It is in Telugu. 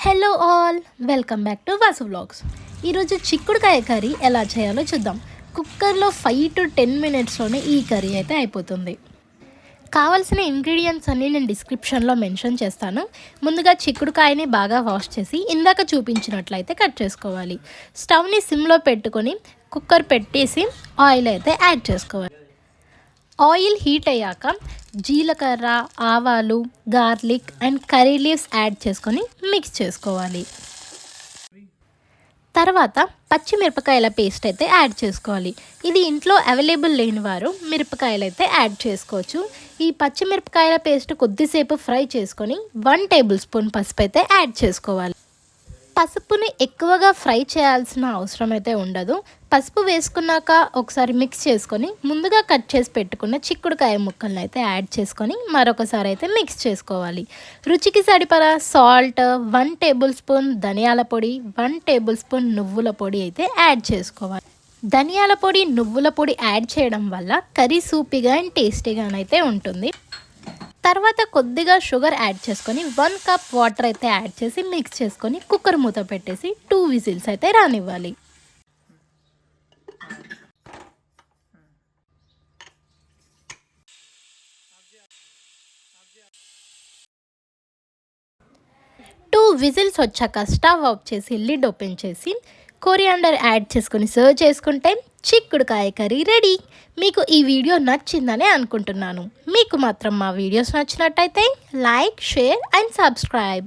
Hello all, welcome back to Vasu vlogs. ఈరోజు చిక్కుడుకాయ కర్రీ ఎలా చేయాలో చూద్దాం. కుక్కర్లో 5 to 10 మినిట్స్లోనే ఈ కర్రీ అయితే అయిపోతుంది. కావాల్సిన ఇంగ్రీడియంట్స్ అన్నీ నేను డిస్క్రిప్షన్లో మెన్షన్ చేస్తాను. ముందుగా చిక్కుడుకాయని బాగా వాష్ చేసి ఇందాక చూపించినట్లయితే కట్ చేసుకోవాలి. స్టవ్ని సిమ్లో పెట్టుకొని కుక్కర్ పెట్టేసి ఆయిల్ అయితే యాడ్ చేసుకోవాలి. ఆయిల్ హీట్ అయ్యాక జీలకర్ర, ఆవాలు, garlic and curry leaves add చేసుకొని మిక్స్ చేసుకోవాలి. తర్వాత పచ్చిమిరపకాయల పేస్ట్ అయితే యాడ్ చేసుకోవాలి. ఇది ఇంట్లో అవైలబుల్ లేని వారు మిరపకాయలు అయితే యాడ్ చేసుకోవచ్చు. ఈ పచ్చిమిరపకాయల పేస్ట్ కొద్దిసేపు ఫ్రై చేసుకొని 1 టేబుల్ స్పూన్ పసుపు అయితే యాడ్ చేసుకోవాలి. పసుపుని ఎక్కువగా ఫ్రై చేయాల్సిన అవసరం అయితే ఉండదు. పసుపు వేసుకున్నాక ఒకసారి మిక్స్ చేసుకొని ముందుగా కట్ చేసి పెట్టుకున్న చిక్కుడుకాయ ముక్కలను అయితే యాడ్ చేసుకొని మరొకసారి అయితే మిక్స్ చేసుకోవాలి. రుచికి సరిపడా సాల్ట్, 1 టేబుల్ స్పూన్ ధనియాల పొడి, 1 టేబుల్ స్పూన్ నువ్వుల పొడి అయితే యాడ్ చేసుకోవాలి. ధనియాల పొడి, నువ్వుల పొడి యాడ్ చేయడం వల్ల కర్రీ సూపీగా అండ్ టేస్టీగానైతే ఉంటుంది. తర్వాత కొద్దిగా షుగర్ యాడ్ చేసుకొని 1 కప్ వాటర్ అయితే యాడ్ చేసి మిక్స్ చేసుకొని కుక్కర్ మూత పెట్టేసి 2 విజిల్స్ అయితే రానివ్వాలి. టూ విజిల్స్ వచ్చాక స్టవ్ ఆఫ్ చేసి లిడ్ ఓపెన్ చేసి కొరియాండర్ యాడ్ చేసుకొని సర్వ్ చేసుకుంటే చిక్కుడుకాయ కర్రీ రెడీ. మీకు ఈ వీడియో నచ్చిందని అనుకుంటున్నాను. మీకు మాత్రం మా వీడియోస్ నచ్చినట్టయితే లైక్, షేర్ అండ్ సబ్స్క్రైబ్.